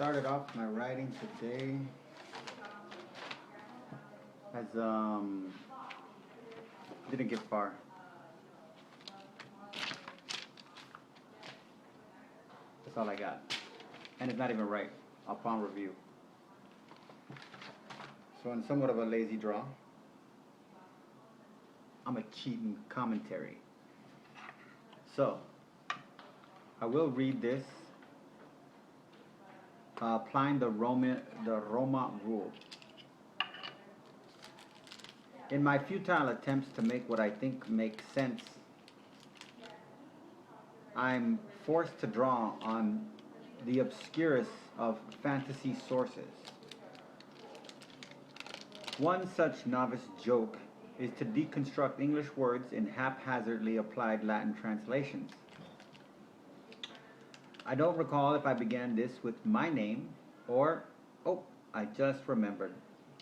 started off my writing today as didn't get far. That's all I got, and it's not even right upon review. So in somewhat of a lazy draw, I'm a cheating commentary. So I will read this, applying the Roma rule. In my futile attempts to make what I think makes sense, I'm forced to draw on the obscurest of fantasy sources. One such novice joke is to deconstruct English words in haphazardly applied Latin translations. I don't recall if I began this with my name or, oh, I just remembered.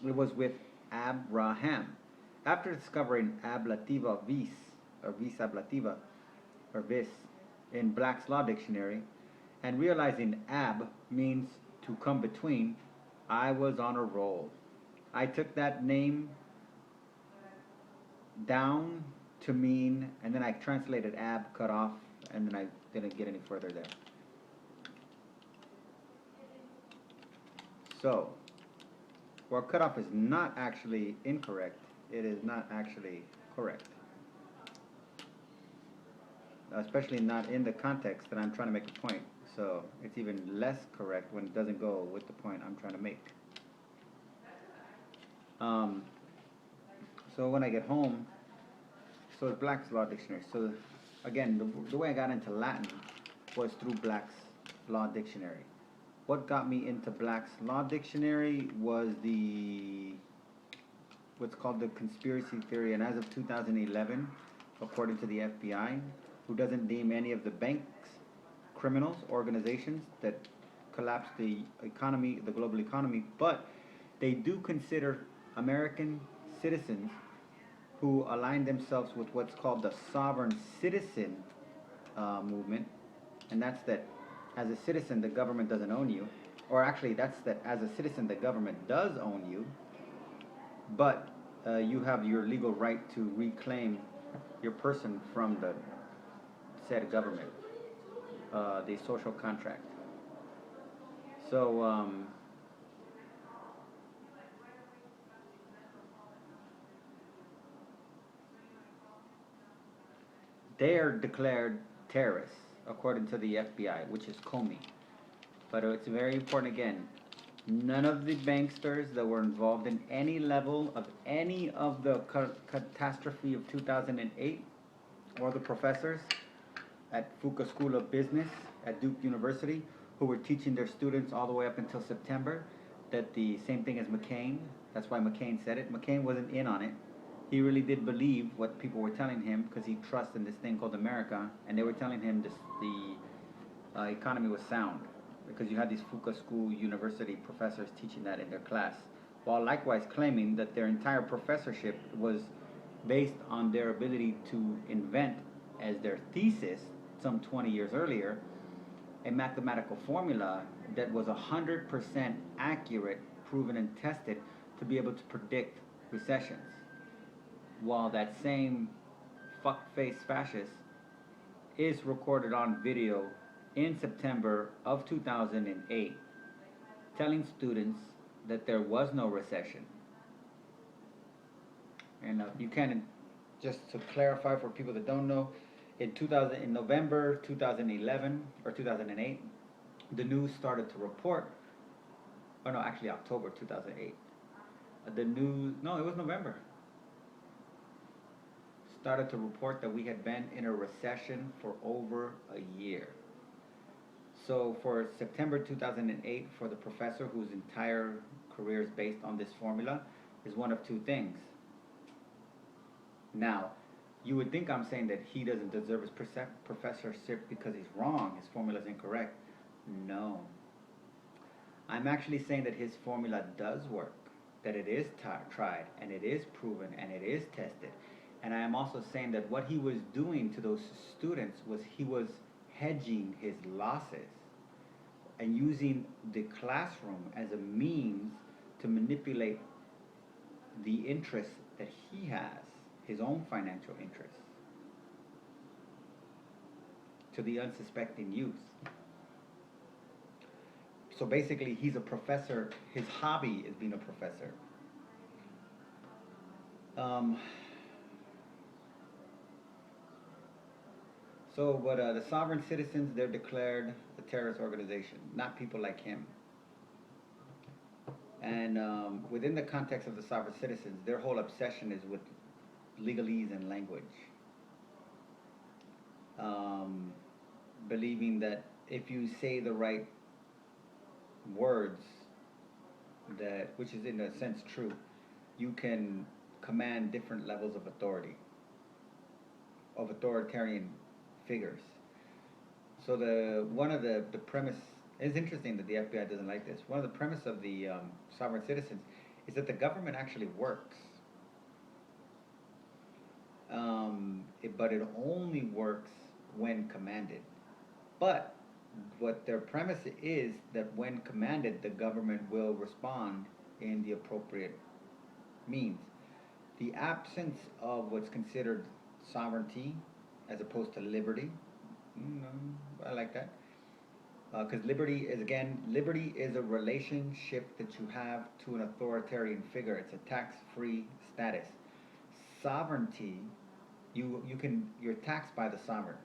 It was with Abraham. After discovering ablativa vis, or vis ablativa, or vis, in Black's Law Dictionary, and realizing ab means to come between, I was on a roll. I took that name down to mean, and then I translated ab, cut off, and then I didn't get any further there. So, well, cutoff is not actually incorrect. It is not actually correct. Especially not in the context that I'm trying to make a point. So, it's even less correct when it doesn't go with the point I'm trying to make. So when I get home, so it's Black's Law Dictionary. So again, the way I got into Latin was through Black's Law Dictionary. What got me into Black's Law Dictionary was what's called the conspiracy theory, and as of 2011, according to the FBI, who doesn't deem any of the banks criminals, organizations that collapsed the economy, the global economy, but they do consider American citizens who align themselves with what's called the sovereign citizen movement, and that's that as a citizen the government doesn't own you, or actually that's that as a citizen the government does own you, but you have your legal right to reclaim your person from the said government, the social contract. So they are declared terrorists according to the FBI, which is Comey. But it's very important again. None of the banksters that were involved in any level of any of the catastrophe of 2008, or the professors at Fuqua School of Business at Duke University who were teaching their students all the way up until September that the same thing as McCain. That's why McCain said it. McCain wasn't in on it. He really did believe what people were telling him because he trusts in this thing called America, and they were telling him the economy was sound because you had these Fuqua School University professors teaching that in their class, while likewise claiming that their entire professorship was based on their ability to invent as their thesis some 20 years earlier a mathematical formula that was 100% accurate, proven and tested to be able to predict recessions. While that same fuckface fascist is recorded on video in September of 2008 telling students that there was no recession. And Buchanan, just to clarify for people that don't know, in November 2011 or 2008, the news started to report, or no, actually October 2008. The news, no, it was November, started to report that we had been in a recession for over a year. So for September 2008, for the professor whose entire career is based on this formula, is one of two things. Now, you would think I'm saying that he doesn't deserve his professorship because he's wrong, his formula is incorrect. No. I'm actually saying that his formula does work, that it is tried, and it is proven, and it is tested. And I am also saying that what he was doing to those students was he was hedging his losses. and using the classroom as a means to manipulate the interests that he has, his own financial interests, to the unsuspecting youth. So basically, he's a professor. His hobby is being a professor. Um, but the sovereign citizens, they're declared a terrorist organization, not people like him. And within the context of the sovereign citizens, their whole obsession is with legalese and language. Um, Believing that if you say the right words, that which is in a sense true, you can command different levels of authority, of authoritarian figures. So one of the premise, it's interesting that the FBI doesn't like this. One of the premise of the sovereign citizens is that the government actually works, but it only works when commanded. But what their premise is that when commanded, the government will respond in the appropriate means. The absence of what's considered sovereignty as opposed to liberty, I like that. Because liberty is a relationship that you have to an authoritarian figure. It's a tax-free status. Sovereignty, you're taxed by the sovereign.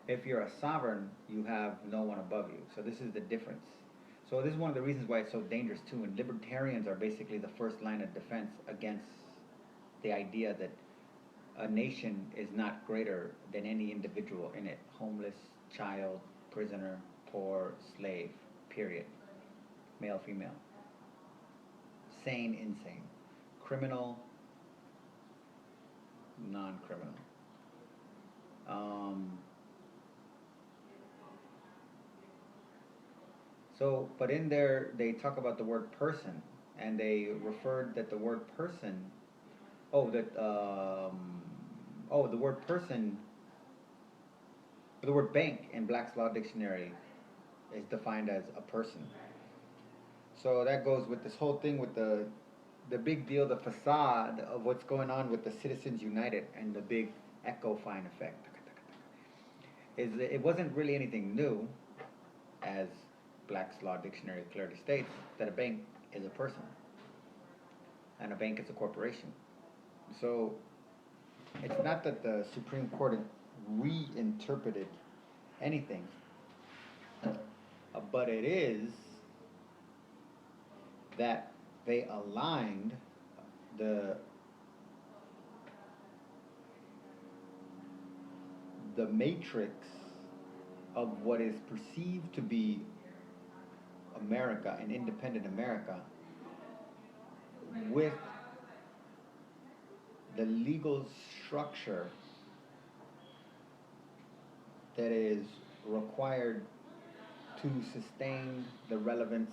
If you're a sovereign, you have no one above you. So this is the difference. So this is one of the reasons why it's so dangerous too. And libertarians are basically the first line of defense against the idea that a nation is not greater than any individual in it. Homeless, child, prisoner, poor, slave, period. Male, female. Sane, insane. Criminal, non-criminal. But in there, they talk about the word person, and they referred that the word person, the word person, the word bank in Black's Law Dictionary is defined as a person. So that goes with this whole thing with the big deal, the facade of what's going on with the Citizens United and the big echo fine effect. It wasn't really anything new, as Black's Law Dictionary clearly states, that a bank is a person and a bank is a corporation. So it's not that the Supreme Court reinterpreted anything, but it is that they aligned the matrix of what is perceived to be America, an independent America, with the legal structure that is required to sustain the relevance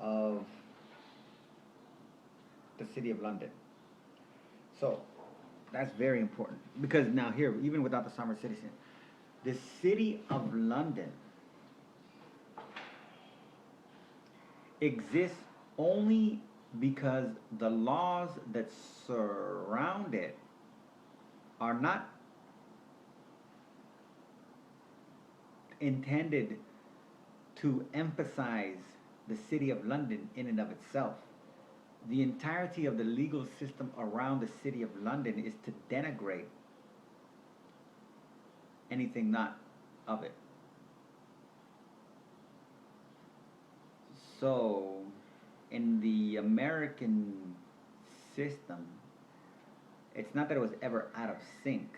of the City of London. So that's very important, because now here, even without the sovereign citizen, the City of London exists only because the laws that surround it are not intended to emphasize the City of London in and of itself. The entirety of the legal system around the City of London is to denigrate anything not of it. So, in the American system, it's not that it was ever out of sync.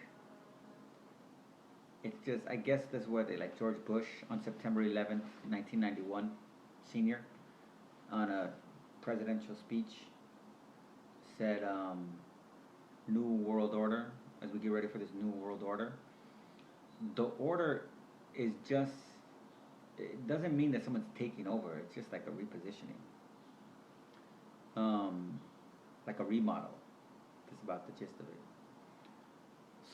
It's just, I guess that's where they, like George Bush on September 11th, 1991, senior, on a presidential speech, said, New World Order, as we get ready for this New World Order. The order is just, it doesn't mean that someone's taking over. It's just like a repositioning, like a remodel. That's about the gist of it.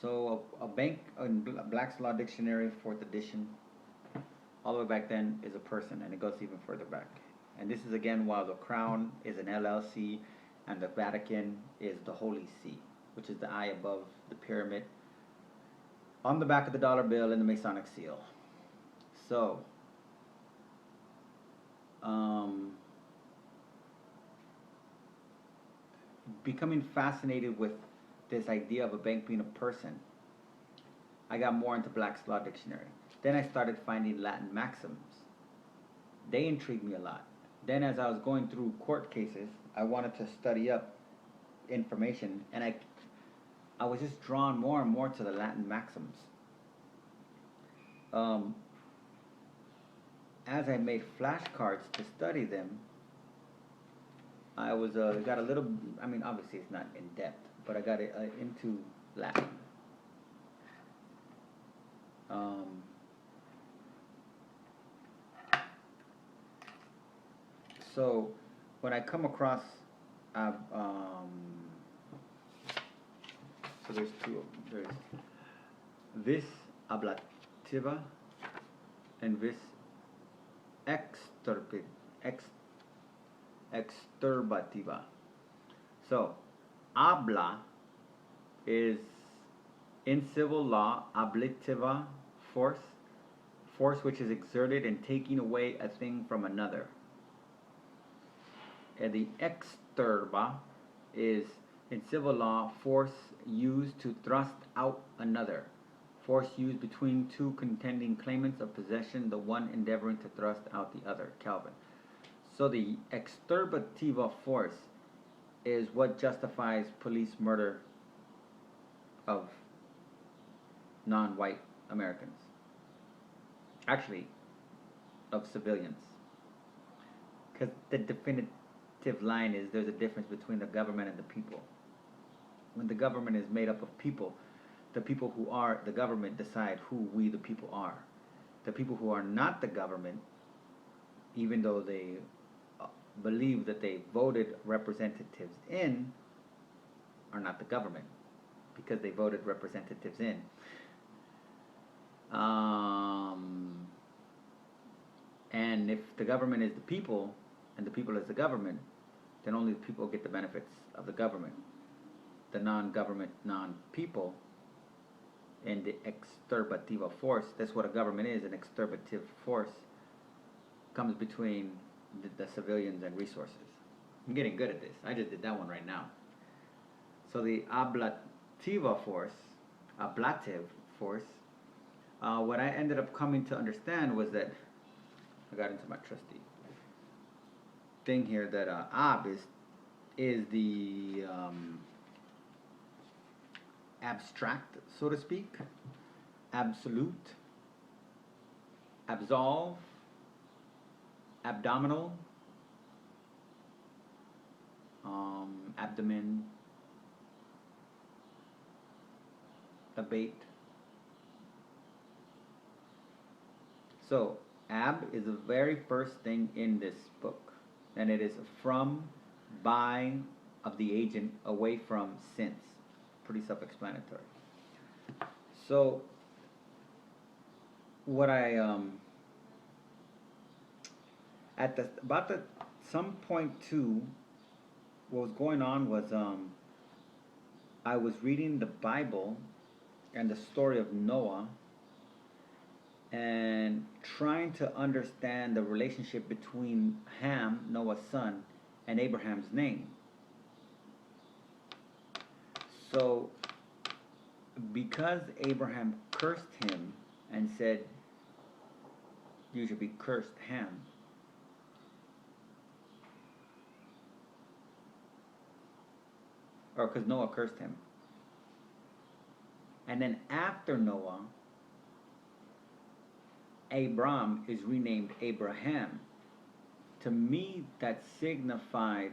So a bank in Black's Law Dictionary, 4th edition, all the way back then is a person, and it goes even further back. And this is again while the crown is an LLC and the Vatican is the Holy See, which is the eye above the pyramid on the back of the dollar bill and the Masonic seal. So, becoming fascinated with this idea of a bank being a person, I got more into Black's Law Dictionary. Then I started finding Latin maxims. They intrigued me a lot. Then as I was going through court cases, I wanted to study up information, and I was just drawn more and more to the Latin maxims. As I made flashcards to study them, I was got a little. I mean, obviously it's not in depth, but I got into Latin. So when I come across, so there's two of them. There's vis ablativa and vis exturbativa. So, habla is in civil law, ablativa, force which is exerted in taking away a thing from another. And the exturba is in civil law, force used to thrust out another. Force used between two contending claimants of possession, the one endeavoring to thrust out the other. Calvin. So the exturbativa force is what justifies police murder of non-white Americans. Actually, of civilians. Because the definitive line is there's a difference between the government and the people. When the government is made up of people, the people who are the government decide who we the people are. The people who are not the government, even though they believe that they voted representatives in, are not the government because they voted representatives in. And if the government is the people and the people is the government, then only the people get the benefits of the government. The non-government, non-people, and the exturbativa force, that's what a government is, an exturbative force, comes between the civilians and resources. I'm getting good at this. I just did that one right now. So the ablative force, what I ended up coming to understand was that, I got into my trusty thing here, that ab is the abstract, so to speak, absolute, absolve, abdominal, abdomen, abate. So ab is the very first thing in this book, and it is from, by, of the agent, away from, since. Pretty self-explanatory. So what I at the some point too, what was going on was I was reading the Bible and the story of Noah and trying to understand the relationship between Ham, Noah's son, and Abraham's name. So, because Abraham cursed him and said, you should be cursed, Ham, or because Noah cursed him. And then after Noah, Abram is renamed Abraham. To me, that signified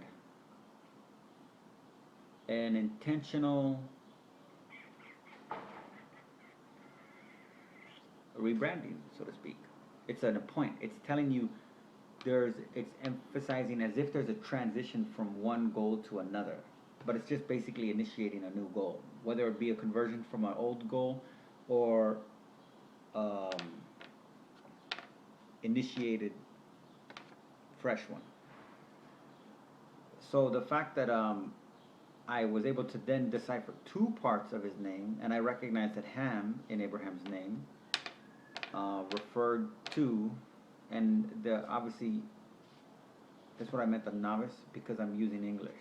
an intentional rebranding, so to speak. It's a point. It's telling you it's emphasizing as if there's a transition from one goal to another. But it's just basically initiating a new goal, whether it be a conversion from an old goal or initiated fresh one. So the fact that I was able to then decipher two parts of his name, and I recognized that Ham in Abraham's name referred to, and the obviously that's what I meant the novice because I'm using English.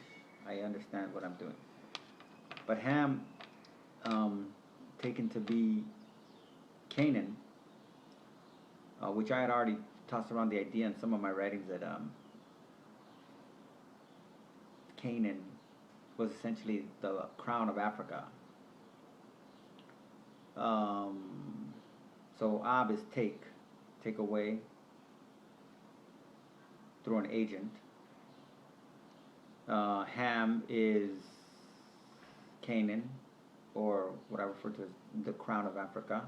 I understand what I'm doing. But Ham, taken to be Canaan, which I had already tossed around the idea in some of my writings that Canaan was essentially the crown of Africa. So Ab is take away through an agent. Ham is Canaan, or what I refer to as the crown of Africa,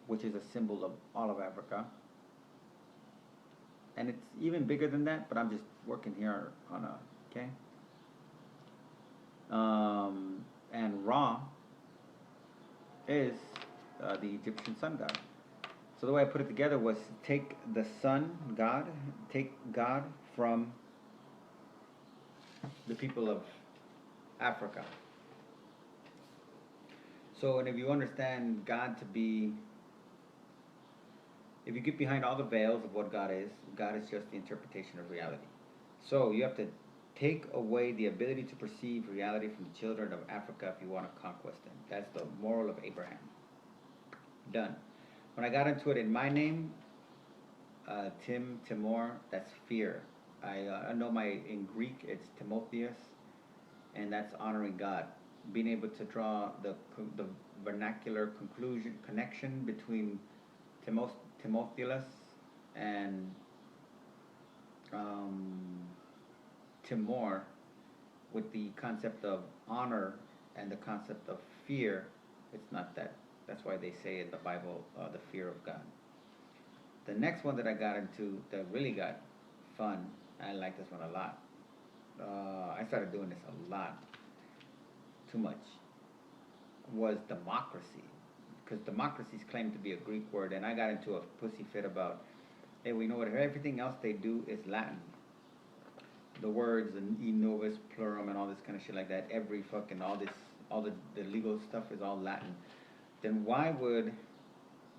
which is a symbol of all of Africa. And it's even bigger than that, but I'm just working here on a, okay? And Ra is the Egyptian sun god. So the way I put it together was take the sun god, take God from the people of Africa. So, and if you understand God to be, if you get behind all the veils of what God is just the interpretation of reality. So you have to take away the ability to perceive reality from the children of Africa if you want to conquest them. That's the moral of Abraham. Done. When I got into it in my name, Timor, that's fear. I know in Greek it's Timotheus, and that's honoring God. Being able to draw the vernacular connection between Timotheus and Timor with the concept of honor and the concept of fear, it's not that. That's why they say in the Bible, the fear of God. The next one that I got into that really got fun, I like this one a lot. I started doing this a lot, too much, was democracy. Because democracy is claimed to be a Greek word, and I got into a pussy fit about, hey, we know what, everything else they do is Latin. The words and e novus plurum and all this kind of shit like that, every fucking, all the legal stuff is all Latin. Then why would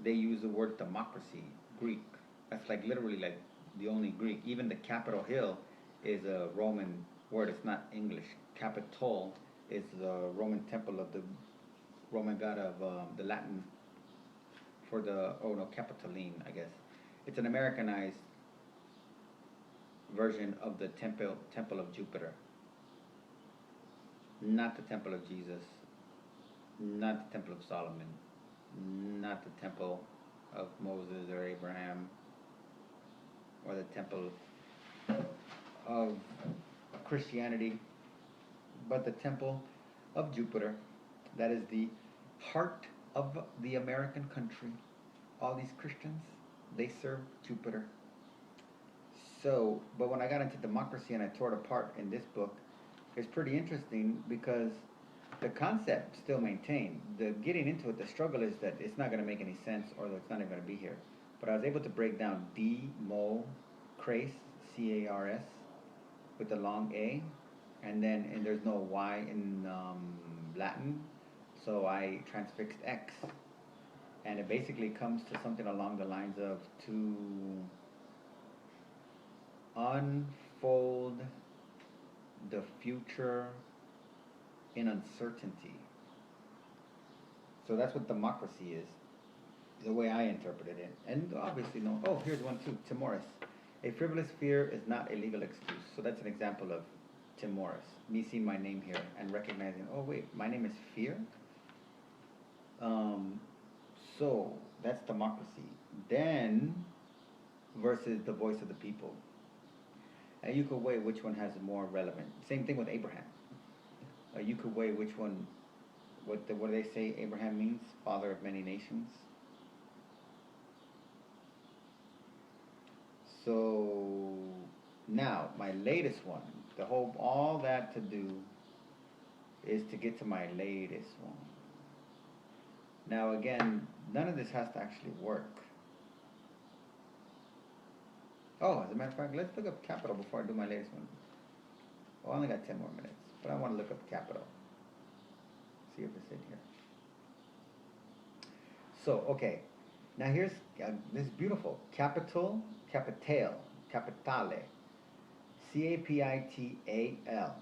they use the word democracy, Greek? That's like literally like the only Greek. Even the Capitol Hill is a Roman word, it's not English. Capitol is the Roman temple of the Roman god of the Latin for the, oh no, Capitoline, I guess. It's an Americanized version of the temple of Jupiter. Not the temple of Jesus, not the temple of Solomon, not the temple of Moses or Abraham, or the temple of Christianity, but the temple of Jupiter. That is the heart of the American country. All these Christians, they serve Jupiter. So, but when I got into democracy and I tore it apart in this book, it's pretty interesting because the concept still maintained. The getting into it, the struggle is that it's not going to make any sense, or it's not even going to be here. But I was able to break down Democrace, C-A-R-S, with the long A, and there's no Y in Latin, so I transfixed X, and it basically comes to something along the lines of to unfold the future in uncertainty. So that's what democracy is, the way I interpreted it. And obviously, no. Oh, here's one too. Timoris. A frivolous fear is not a legal excuse. So that's an example of Timoris. Me seeing my name here and recognizing, oh wait, my name is Fear. So that's democracy. Then versus the voice of the people. And you could weigh which one has more relevant. Same thing with Abraham. You could weigh which one. What do they say Abraham means? Father of many nations. So now my latest one, all that to do is to get to my latest one. Now again, none of this has to actually work. Oh, as a matter of fact, let's look up capital before I do my latest one. Well, I only got 10 more minutes, but I want to look up capital. See if it's in here. So, okay. Now here's this is beautiful. Capital, capitale, capitale. Capital.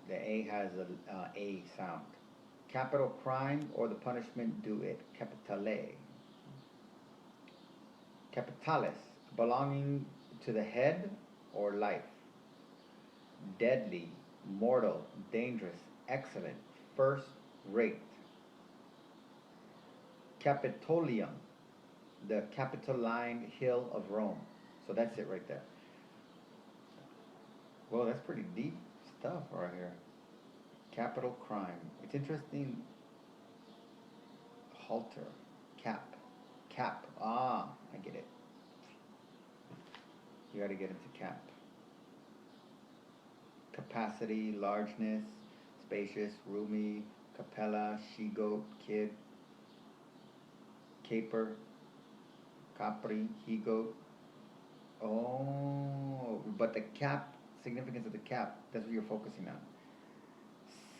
The A has a sound. Capital crime or the punishment due it. Capitale. Capitalis, belonging to the head or life. Deadly, mortal, dangerous, excellent, first rate. Capitolium, the Capitoline Hill of Rome. So that's it right there. Well, that's pretty deep stuff right here. Capital crime. It's interesting. Halter. Cap. Cap. Ah, I get it. You gotta get into cap. Capacity, largeness, spacious, roomy, capella, she-goat, kid, caper, capri, he-goat. Oh, but the cap, significance of the cap, that's what you're focusing on.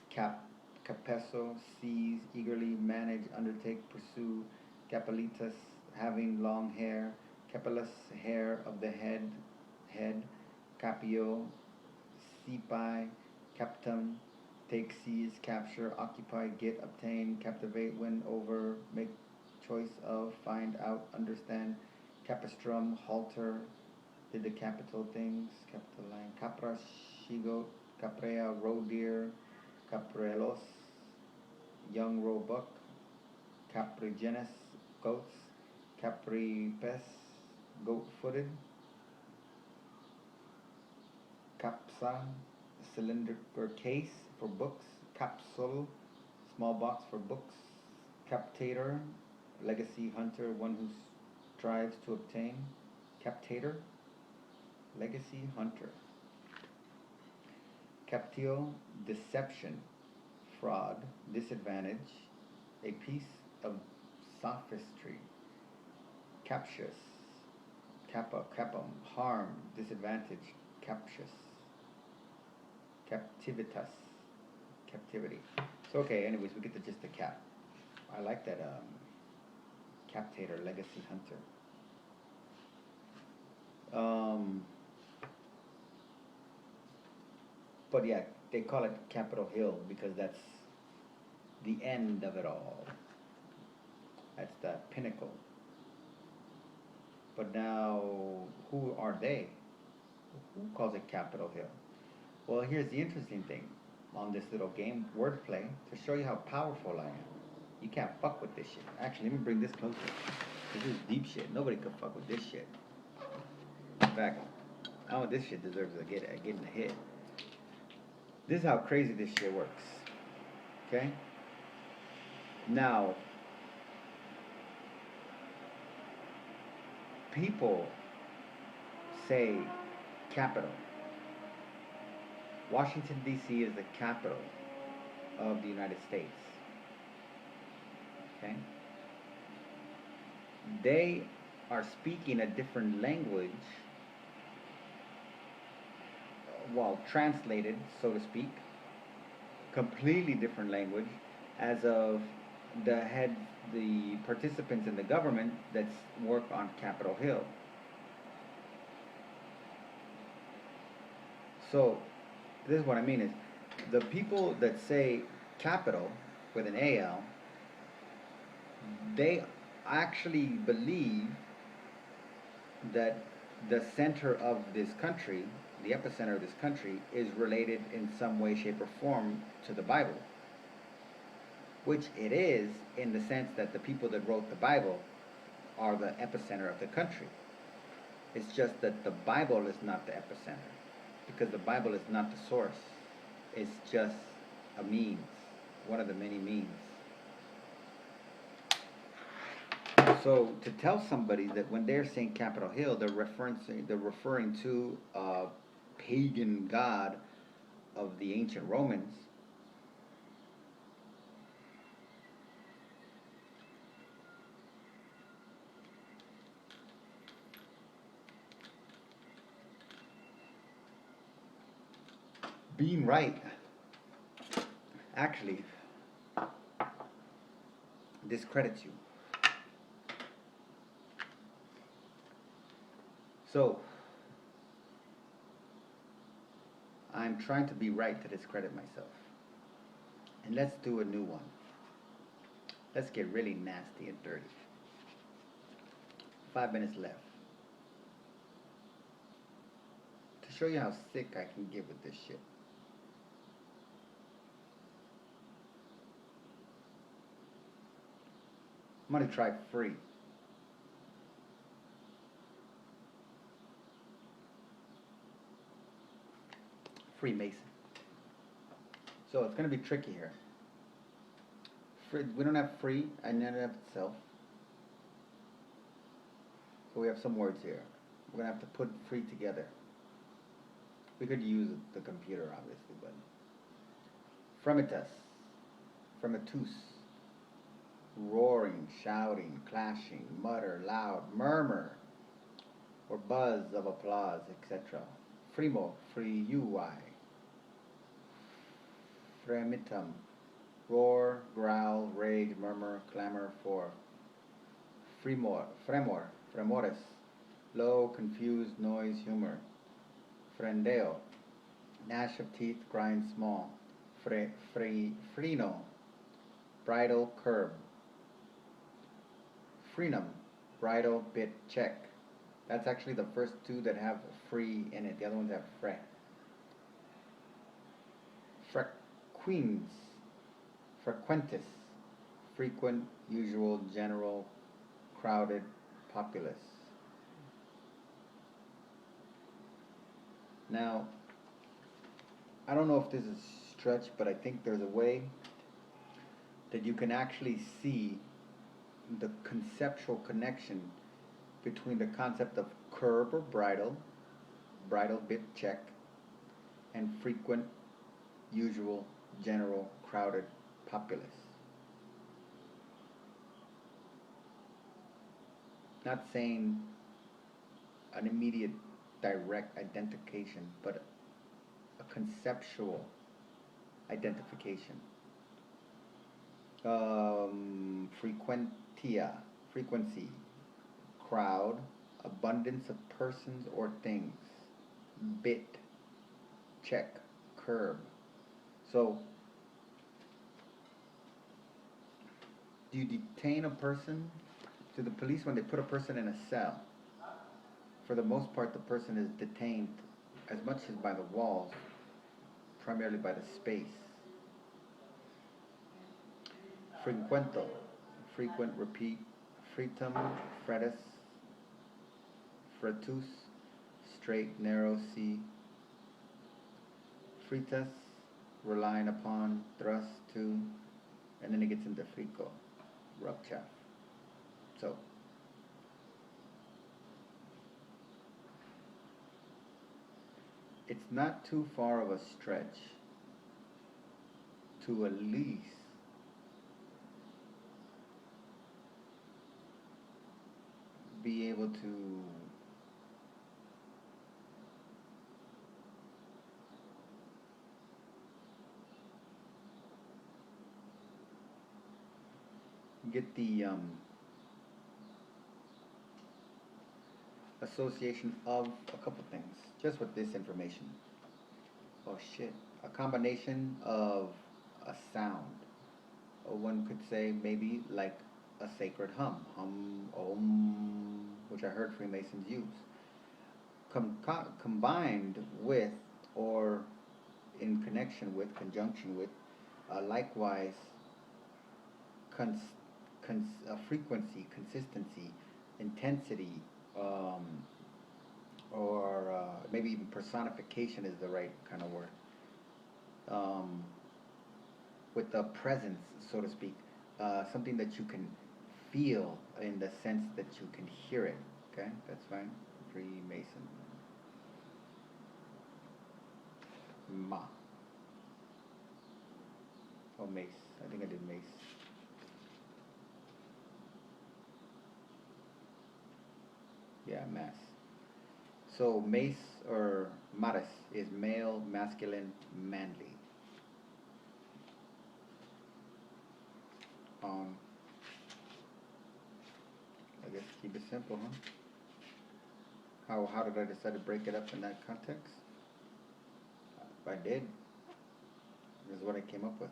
Cap, capesso, seize, eagerly, manage, undertake, pursue, capellitas, having long hair, capillus, hair of the head, capio, sipi, captum, take, seize, capture, occupy, get, obtain, captivate, win over, make choice of, find out, understand, capistrum, halter, did the capital things, capital line, capra, she-goat, caprea, roe deer, caprelos, young roebuck, caprigenus, goats, capripes, goat-footed, capsa, cylinder case for books, capsule, small box for books, captator, legacy hunter, one who strives to obtain, captator, legacy hunter. Captio, deception, fraud, disadvantage, a piece of sophistry. Captious, cappa, capum, harm, disadvantage, captious. Captivitas, captivity. So okay, anyways, we get the gist of cap. I like that captator, legacy hunter. But yeah, they call it Capitol Hill because that's the end of it all. That's the pinnacle. But now, who are they? Who calls it Capitol Hill? Well, here's the interesting thing on this little game, wordplay, to show you how powerful I am. You can't fuck with this shit. Actually, let me bring this closer. This is deep shit. Nobody could fuck with this shit. In fact, this shit deserves a getting a hit. This is how crazy this shit works. Okay? Now, people say capital. Washington, D.C. is the capital of the United States. Okay? They are speaking a different language, well, translated, so to speak, completely different language, as of the participants in the government that's work on Capitol Hill. So, this is what I mean is, the people that say capital with an AL, they actually believe that the center of this country, the epicenter of this country, is related in some way, shape, or form to the Bible. Which it is, in the sense that the people that wrote the Bible are the epicenter of the country. It's just that the Bible is not the epicenter, because the Bible is not the source. It's just a means, one of the many means. So to tell somebody that when they're saying Capitol Hill, they're referring to a pagan god of the ancient Romans, being right actually discredits you. So, I'm trying to be right to discredit myself. And let's do a new one. Let's get really nasty and dirty. 5 minutes left. To show you how sick I can get with this shit. I'm gonna try free. Freemason. So it's gonna be tricky here. We don't have free, and then have self. So we have some words here. We're gonna have to put free together. We could use the computer, obviously, but fremitus, fremitus, roaring, shouting, clashing, mutter, loud, murmur, or buzz of applause, etc. Frimo, free ui, fremitum, roar, growl, rage, murmur, clamor for. Fremor, fremoris, low, confused, noise, humor. Frendeo, gnash of teeth, grind small. Freno, bridle, curb. Frenum, bridle, bit, check. That's actually the first two that have free in it. The other ones have fre. Frequens, frequentis, frequent, usual, general, crowded, populous. Now, I don't know if this is stretch, but I think there's a way that you can actually see the conceptual connection between the concept of curb or bridle bit check, and frequent, usual, general, crowded, populous. Not saying an immediate direct identification, but a conceptual identification. Frequentia, frequency, crowd, abundance of persons or things. Bit, check, curb. So, do you detain a person? To the police, when they put a person in a cell, for the most part the person is detained as much as by the walls, primarily by the space. Frequento, frequent, repeat. Fretum, fretus. Fretus, straight, narrow, sea. Fritas, relying upon, thrust to, and then it gets into frico, rough chaff. So, it's not too far of a stretch to at least be able to get the association of a couple things just with this information. Oh shit. A combination of a sound. Or one could say maybe like a sacred hum. Hum, om, which I heard Freemasons use. Combined with or in connection with, conjunction with, likewise frequency, consistency, intensity, or maybe even personification is the right kind of word. With the presence, so to speak, something that you can feel in the sense that you can hear it. Okay, that's fine. Freemason. Ma. Oh, mace. I think I did mace. Yeah, mass. So mace or maris is male, masculine, manly. Um, I guess keep it simple, huh? How did I decide to break it up in that context? I did. This is what I came up with.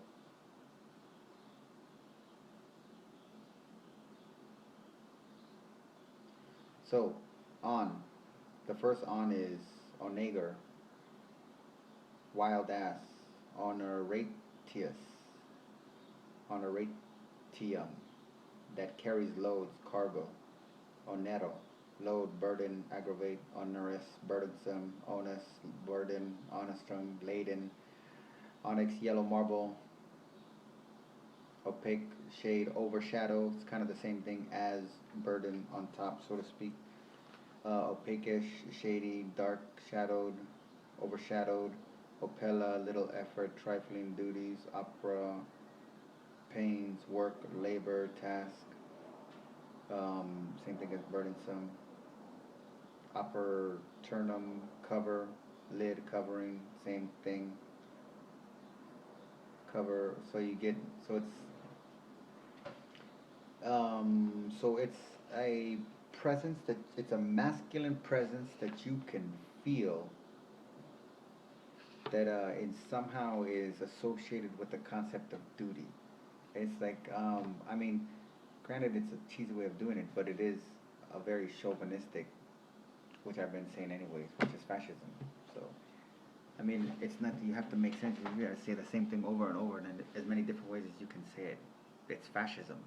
So, on. The first on is onager, wild ass, honoratius, honoratium, that carries loads, cargo, onero, load, burden, aggravate, onerous, burdensome, onus, burden, onestrum, laden, onyx, yellow marble, opaque, shade, overshadow. It's kind of the same thing as burden on top, so to speak. Opaquish, shady, dark shadowed, overshadowed, opella, little effort, trifling duties, opera, pains, work, labor, task. Same thing as burdensome. Opportunum, cover, lid, covering, same thing. Cover, so you get, so it's a presence that, it's a masculine presence that you can feel that it somehow is associated with the concept of duty. It's like, I mean, granted, it's a cheesy way of doing it, but it is a very chauvinistic, which I've been saying anyways, which is fascism. So, I mean, it's not, you have to make sense. You gotta say the same thing over and over, and in as many different ways as you can say it. It's fascism.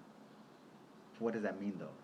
What does that mean, though?